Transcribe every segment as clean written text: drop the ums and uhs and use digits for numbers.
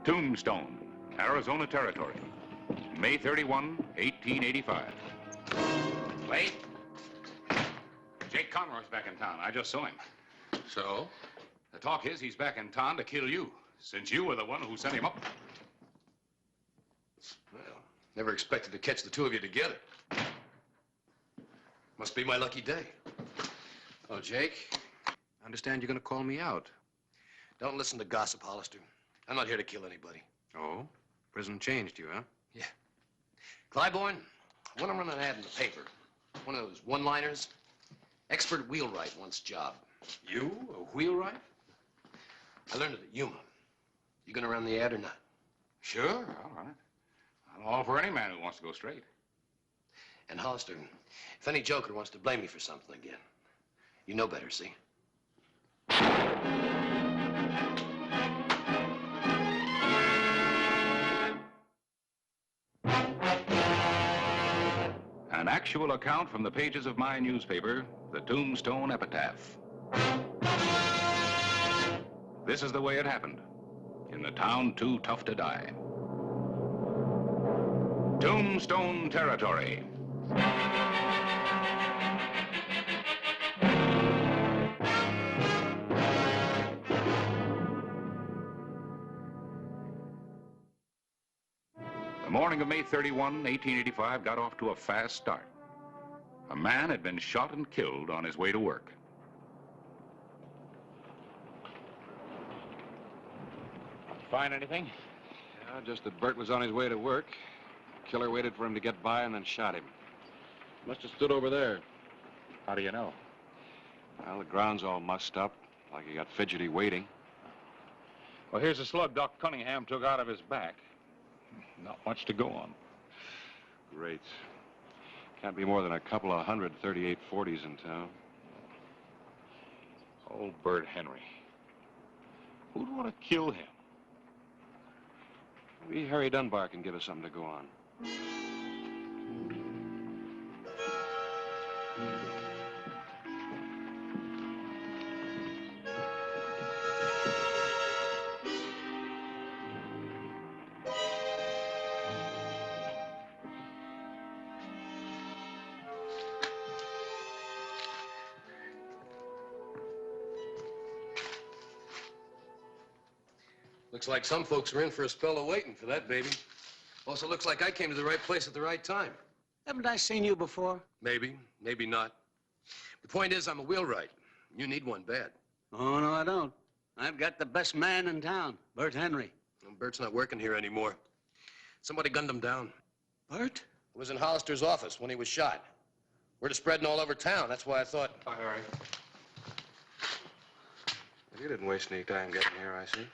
Tombstone, Arizona Territory, May 31, 1885. Wait. Jake Conroy's back in town. I just saw him. So? The talk is he's back in town to kill you, since you were the one who sent him up. Well, never expected to catch the two of you together. Must be my lucky day. Oh, Jake, I understand you're going to call me out. Don't listen to gossip, Hollister. I'm not here to kill anybody. Oh? Prison changed you, huh? Yeah. Clybourne, I want to run an ad in the paper. One of those one-liners. Expert wheelwright wants job. You? A wheelwright? I learned it at Yuma. You gonna run the ad or not? Sure, all right. I'm all for any man who wants to go straight. And Hollister, if any joker wants to blame me for something again, you know better, see? An actual account from the pages of my newspaper, the Tombstone Epitaph. This is the way it happened, in the town too tough to die. Tombstone Territory. The morning of May 31, 1885 got off to a fast start. A man had been shot and killed on his way to work. Find anything? Yeah, just that Bert was on his way to work. The killer waited for him to get by and then shot him. Must have stood over there. How do you know? Well, the ground's all mussed up, like he got fidgety waiting. Well, here's a slug Doc Cunningham took out of his back. Not much to go on. Great. Can't be more than a couple of 138-40s in town. Old Bert Henry. Who'd want to kill him? Maybe Harry Dunbar can give us something to go on. Looks like some folks are in for a spell of waiting for that baby. Also looks like I came to the right place at the right time. Haven't I seen you before? Maybe, maybe not. The point is, I'm a wheelwright. You need one bad. Oh, no, I don't. I've got the best man in town, Bert Henry. Well, Bert's not working here anymore. Somebody gunned him down. Bert? It was in Hollister's office when he was shot. Word is spreading all over town. That's why I thought... Hi, Harry. You didn't waste any time getting here, I see.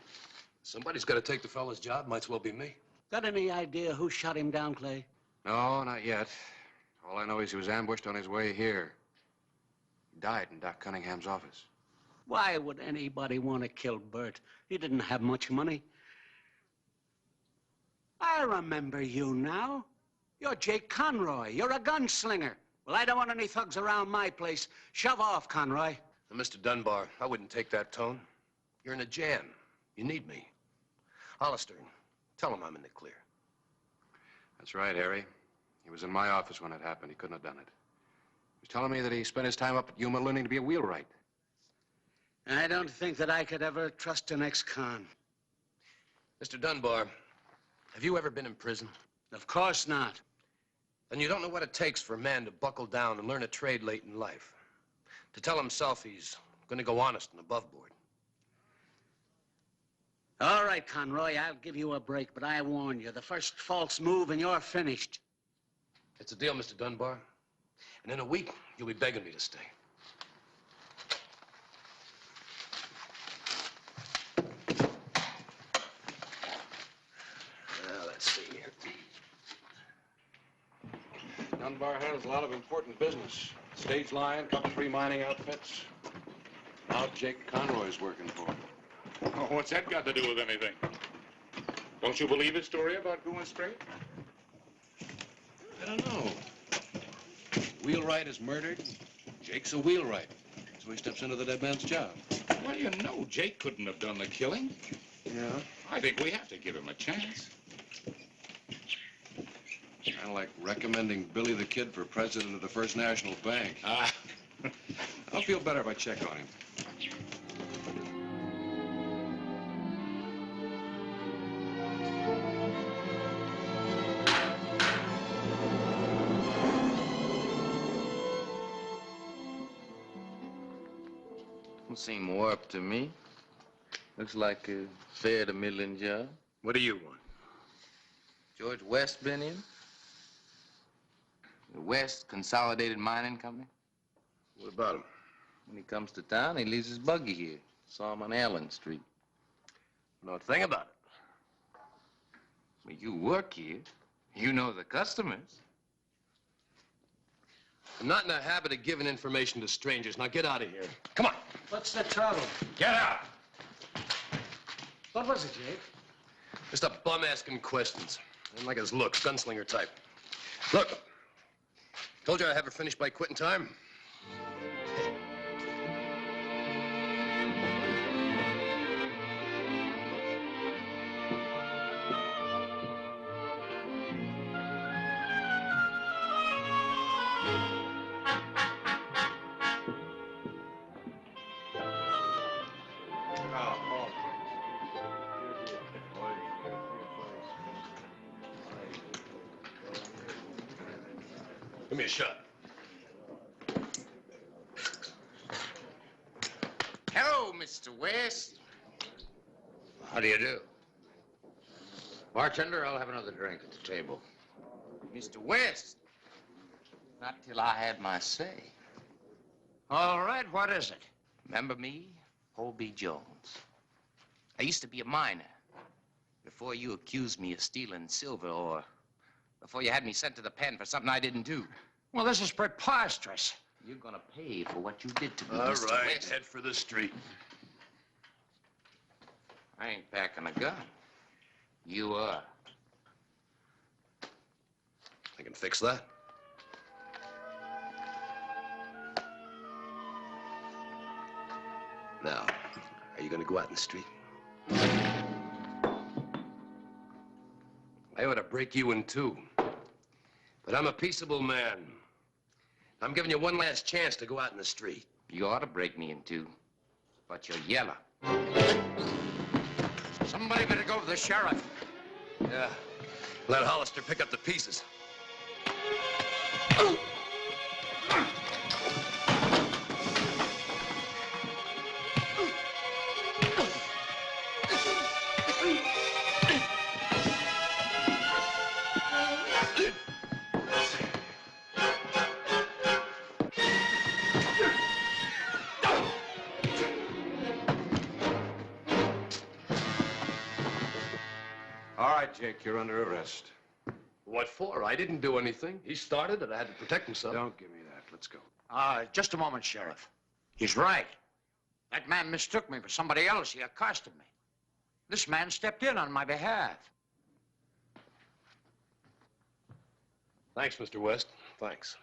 Somebody's got to take the fellow's job. Might as well be me. Got any idea who shot him down, Clay? No, not yet. All I know is he was ambushed on his way here. He died in Doc Cunningham's office. Why would anybody want to kill Bert? He didn't have much money. I remember you now. You're Jake Conroy. You're a gunslinger. Well, I don't want any thugs around my place. Shove off, Conroy. Now, Mr. Dunbar, I wouldn't take that tone. You're in a jam. You need me. Hollister, tell him I'm in the clear. That's right, Harry. He was in my office when it happened. He couldn't have done it. He was telling me that he spent his time up at Yuma learning to be a wheelwright. I don't think that I could ever trust an ex-con. Mr. Dunbar, have you ever been in prison? Of course not. Then you don't know what it takes for a man to buckle down and learn a trade late in life. To tell himself he's going to go honest and above board. All right, Conroy, I'll give you a break, but I warn you, the first false move and you're finished. It's a deal, Mr. Dunbar. And in a week, you'll be begging me to stay. Well, let's see here. Dunbar handles a lot of important business. Stage line, couple 3 mining outfits. Now Jake Conroy's working for him. Oh, what's that got to do with anything? Don't you believe his story about going straight? I don't know. Wheelwright is murdered. Jake's a wheelwright. So he steps into the dead man's job. Well, you know Jake couldn't have done the killing. Yeah? I think we have to give him a chance. Kind of like recommending Billy the Kid for president of the First National Bank. Ah. I'll feel better if I check on him. Don't seem warped to me. Looks like a fair to middling job. What do you want? George West been in? The West Consolidated Mining Company? What about him? When he comes to town, he leaves his buggy here. Saw him on Allen Street. Know a thing about it. Well, you work here. You know the customers. I'm not in the habit of giving information to strangers. Now get out of here. Come on. What's the trouble? Get out. What was it, Jake? Just a bum asking questions. I didn't like his looks, gunslinger type. Look, told you I'd have her finished by quitting time. Give me a shot. Hello, Mr. West. How do you do? Bartender, I'll have another drink at the table. Mr. West. Not till I had my say. All right, what is it? Remember me? Holby Jones. I used to be a miner. Before you accused me of stealing silver or before you had me sent to the pen for something I didn't do. Well, this is preposterous. You're gonna pay for what you did to me, All Mr. right, West. head for the street. I ain't packing a gun. You are. I can fix that. Now, are you gonna go out in the street? I ought to break you in two. But I'm a peaceable man. I'm giving you one last chance to go out in the street. You ought to break me in two, but you're yellow. Somebody better go to the sheriff. Yeah. Let Hollister pick up the pieces. All right, Jake, you're under arrest. What for? I didn't do anything. He started it. I had to protect himself. Don't give me that. Let's go. Just a moment, Sheriff. He's right. That man mistook me for somebody else. He accosted me. This man stepped in on my behalf. Thanks, Mr. West. Thanks.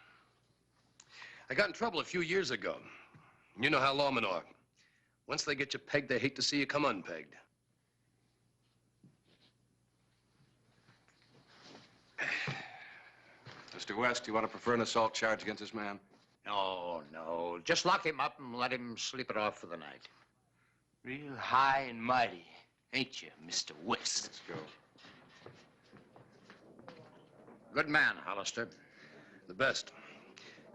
I got in trouble a few years ago. You know how lawmen are. Once they get you pegged, they hate to see you come unpegged. Mr. West, you want to prefer an assault charge against this man? No, no. Just lock him up and let him sleep it off for the night. Real high and mighty, ain't you, Mr. West? Let's go. Good man, Hollister. The best.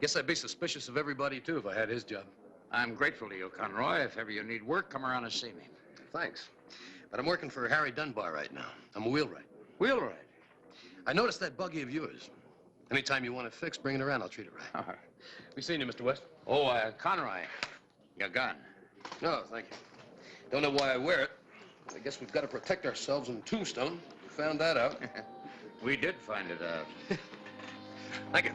Guess I'd be suspicious of everybody, too, if I had his job. I'm grateful to you, Conroy. If ever you need work, come around and see me. Thanks. But I'm working for Harry Dunbar right now. I'm a wheelwright. Wheelwright. I noticed that buggy of yours. Anytime you want it fixed, bring it around. I'll treat it right. We seen you, Mr. West. Oh, Conroy, your gun. No, thank you. Don't know why I wear it. I guess we've got to protect ourselves in Tombstone. We found that out. We did find it out. Thank you.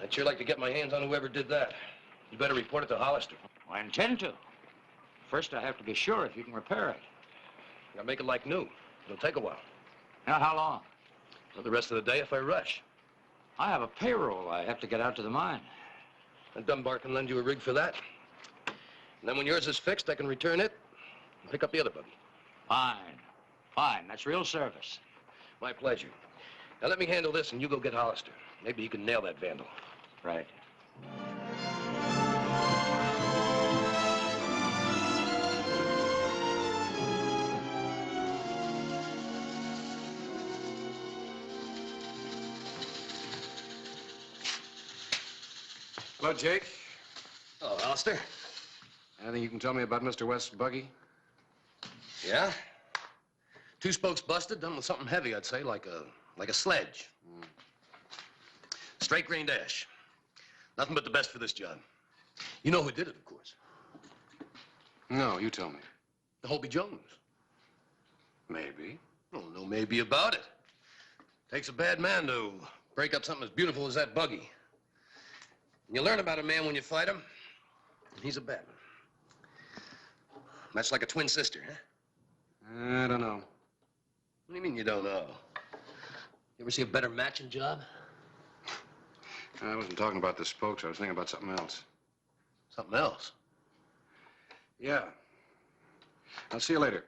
I'd sure like to get my hands on whoever did that. You better report it to Hollister. I intend to. First, I have to be sure if you can repair it. You gotta make it like new. It'll take a while. Now, how long? For the rest of the day if I rush. I have a payroll I have to get out to the mine. And Dunbar can lend you a rig for that. And then when yours is fixed, I can return it and pick up the other buggy. Fine. Fine. That's real service. My pleasure. Now let me handle this and you go get Hollister. Maybe he can nail that vandal. Right. Hello, Jake. Hello, Hollister. Anything you can tell me about Mr. West's buggy? Yeah? Two spokes busted, done with something heavy, I'd say, like a sledge. Straight grain dash. Nothing but the best for this job. You know who did it, of course. No, you tell me. The Hobie Jones. Maybe. Oh, no maybe about it. Takes a bad man to break up something as beautiful as that buggy. You learn about a man when you fight him, and he's a bad one. That's like a twin sister, huh? I don't know. What do you mean you don't know? You ever see a better matching job? I wasn't talking about the spokes. I was thinking about something else. Something else? Yeah. I'll see you later.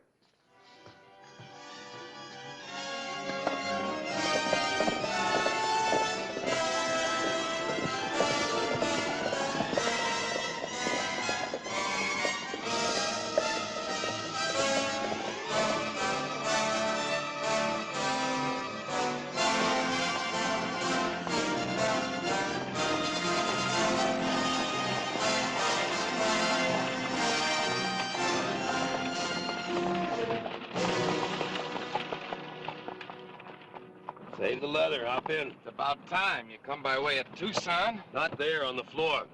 Save the leather, hop in. It's about time. You come by way of Tucson. Not there, on the floor.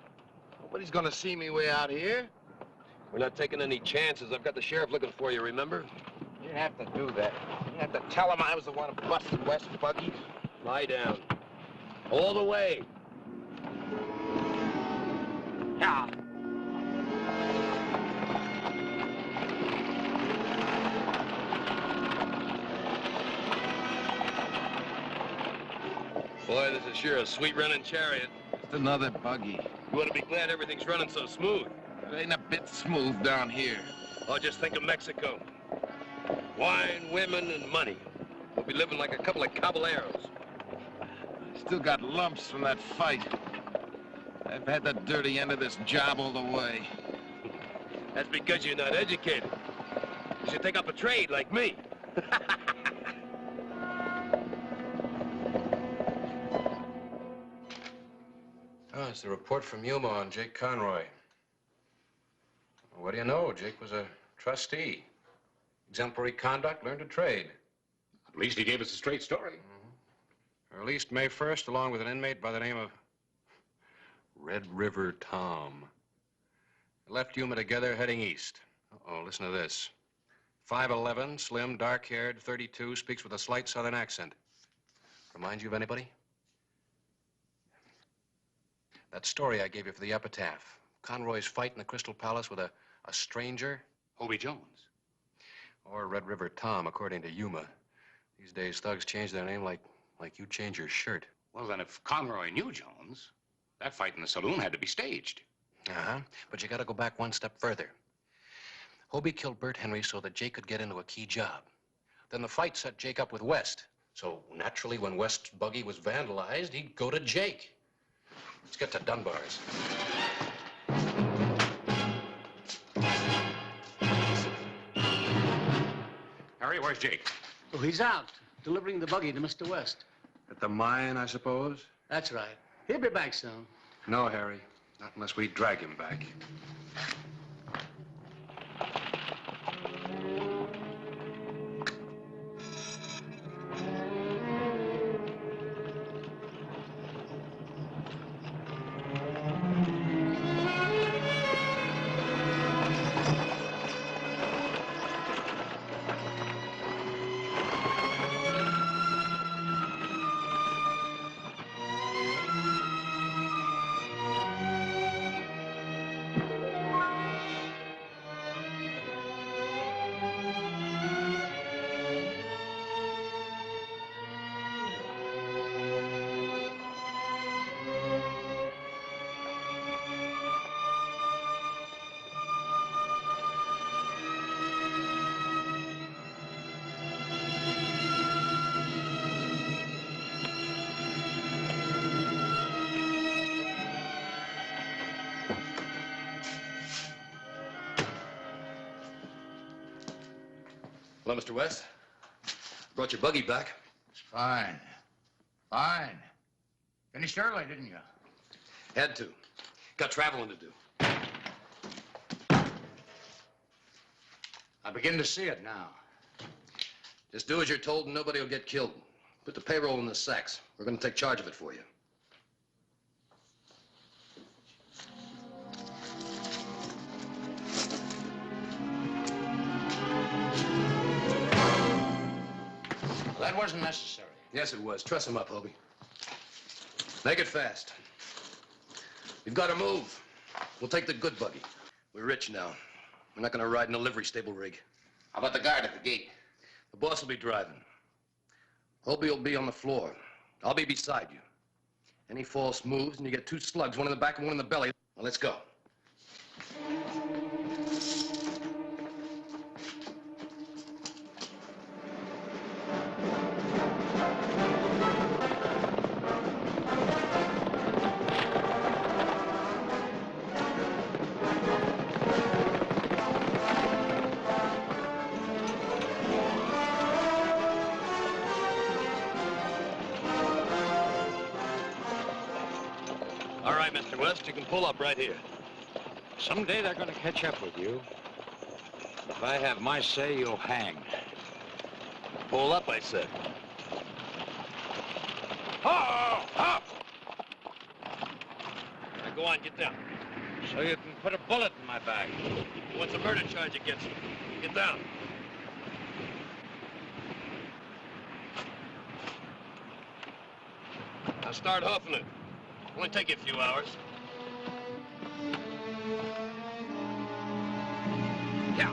Nobody's gonna see me way out here. We're not taking any chances. I've got the sheriff looking for you, remember? You didn't have to do that. You didn't have to tell him I was the one who busted West's buggy. Lie down. All the way. Yeah. Boy, this is sure a sweet running chariot. Just another buggy. You ought to be glad everything's running so smooth. It ain't a bit smooth down here. Oh, just think of Mexico. Wine, women, and money. We'll be living like a couple of caballeros. Still got lumps from that fight. I've had the dirty end of this job all the way. That's because you're not educated. You should take up a trade like me. Oh, it's the report from Yuma on Jake Conroy. Well, what do you know? Jake was a trustee. Exemplary conduct, learned a trade. At least he gave us a straight story. Released May 1st, along with an inmate by the name of Red River Tom. Left Yuma together, heading east. Uh-oh, listen to this. 5'11", slim, dark-haired, 32, speaks with a slight southern accent. Reminds you of anybody? That story I gave you for the epitaph. Conroy's fight in the Crystal Palace with a stranger. Hobie Jones. Or Red River Tom, according to Yuma. These days, thugs change their name like you change your shirt. Well, then if Conroy knew Jones, that fight in the saloon had to be staged. Uh-huh. But you gotta go back one step further. Hobie killed Bert Henry so that Jake could get into a key job. Then the fight set Jake up with West. So naturally, when West's buggy was vandalized, he'd go to Jake. Let's get to Dunbar's. Harry, where's Jake? Oh, he's out, delivering the buggy to Mr. West. At the mine, I suppose? That's right. He'll be back soon. No, Harry. Not unless we drag him back. Hello, Mr. West. Brought your buggy back. It's fine. Fine. Finished early, didn't you? Had to. Got traveling to do. I begin to see it now. Just do as you're told and nobody will get killed. Put the payroll in the sacks. We're going to take charge of it for you. That wasn't necessary. Yes, it was. Truss him up, Hobie. Make it fast. We've got to move. We'll take the good buggy. We're rich now. We're not going to ride in a livery stable rig. How about the guard at the gate? The boss will be driving. Hobie will be on the floor. I'll be beside you. Any false moves, and you get 2 slugs, one in the back and one in the belly. Now, let's go. All right, Mr. West, you can pull up right here. Someday they're going to catch up with you. If I have my say, you'll hang. Pull up, I said. Oh, up! Now go on, get down. So you can put a bullet in my back. What's a murder charge against me? Get down. Now start hoofing it. Only take you a few hours. Yeah.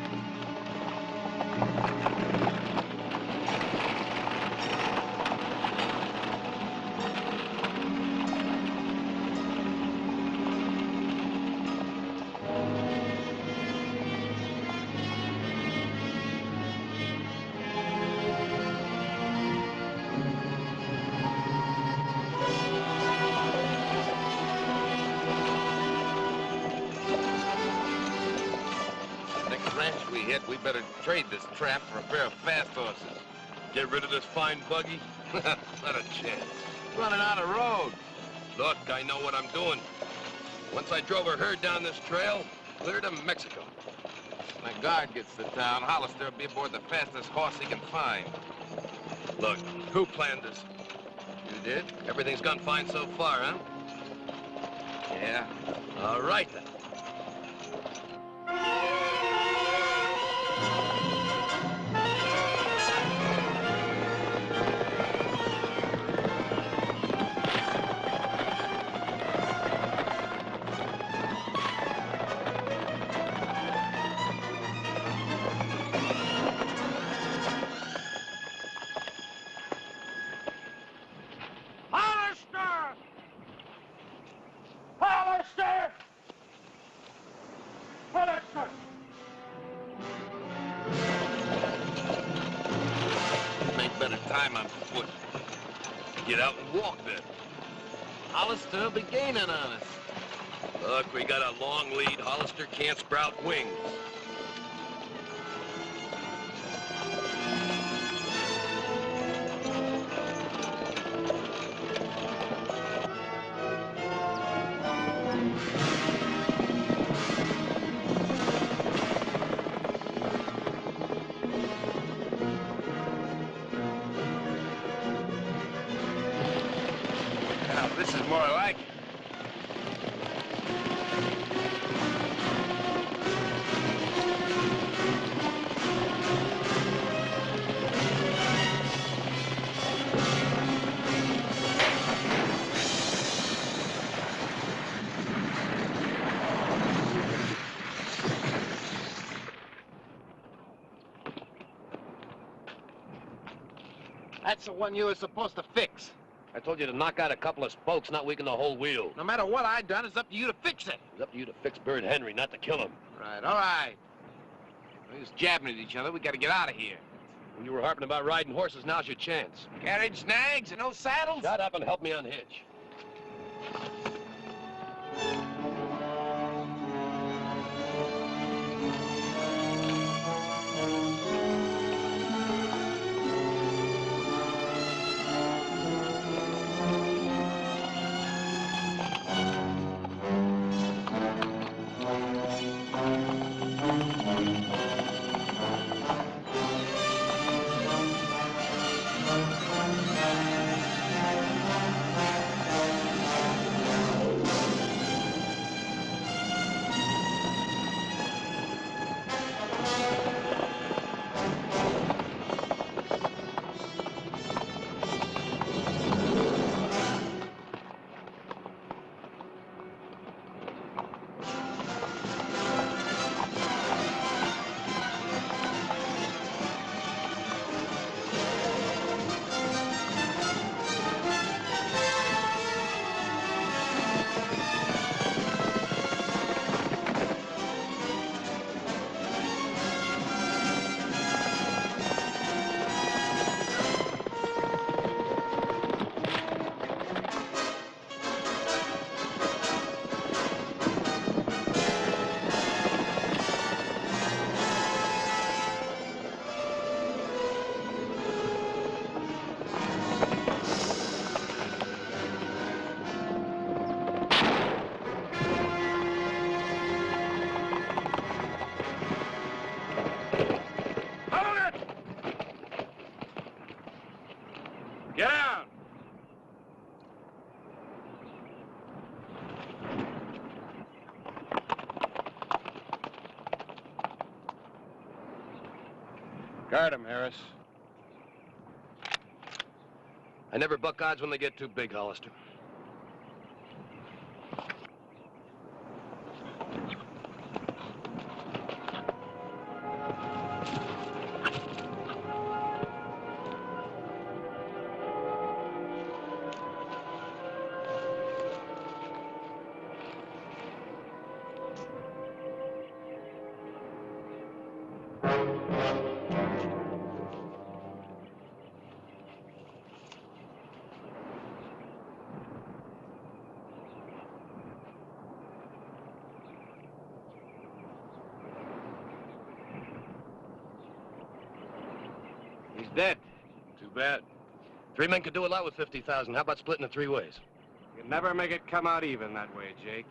We hit, we better trade this trap for a pair of fast horses. Get rid of this fine buggy? Not a chance. Running out of road. Look, I know what I'm doing. Once I drove a herd down this trail, clear to Mexico. When the guard gets to town, Hollister will be aboard the fastest horse he can find. Look, who planned this? You did? Everything's gone fine so far, huh? Yeah. All right, then. Time on foot. Get out and walk then. Hollister will be gaining on us. Look, we got a long lead. Hollister can't sprout wings. This is more like it. That's the one you were supposed to fix. I told you to knock out a couple of spokes, not weaken the whole wheel. No matter what I done, it's up to you to fix it. It's up to you to fix Bird Henry, not to kill him. Right, all right. We're just jabbing at each other. We gotta get out of here. When you were harping about riding horses, now's your chance. Carriage nags and no saddles? Shut up and help me unhitch. Get down! Guard him, Harris. I never buck odds when they get too big, Hollister. He's dead. Too bad. 3 men could do a lot with 50,000. How about splitting it 3 ways? You'd never make it come out even that way, Jake.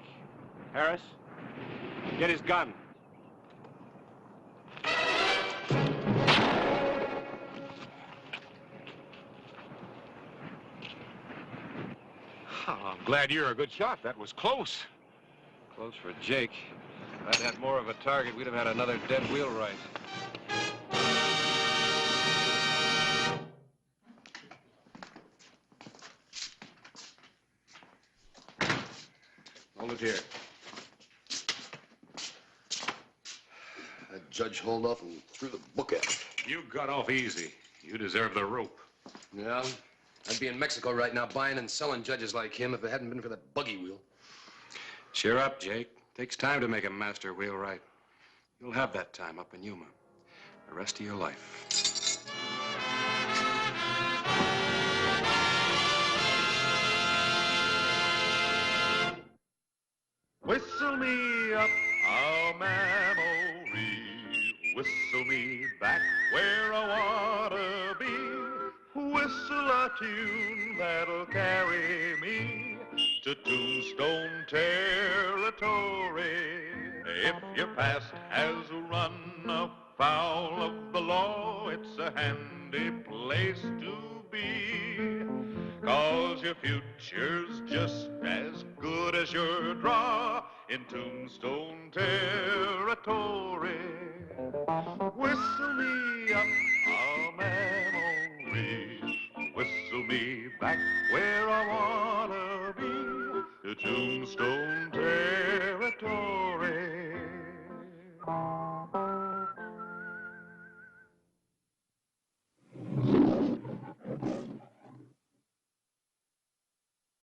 Harris, get his gun. Oh, I'm glad you're a good shot. That was close. Close for Jake. If I'd had more of a target, we'd have had another dead wheelwright. Hold it here. That judge hauled off and threw the book at him. You got off easy. You deserve the rope. Yeah? I'd be in Mexico right now buying and selling judges like him if it hadn't been for that buggy wheel. Cheer up, Jake. Takes time to make a master wheelwright. You'll have that time up in Yuma. The rest of your life. Whistle me up a memory, whistle me back where I wanna be, whistle a tune that'll carry me to Tombstone territory. If your past has run afoul of the law, it's a handy place to be, 'cause your future's just as good as your draw in Tombstone territory. Whistle me up a memory, whistle me back where I wanna be, to Tombstone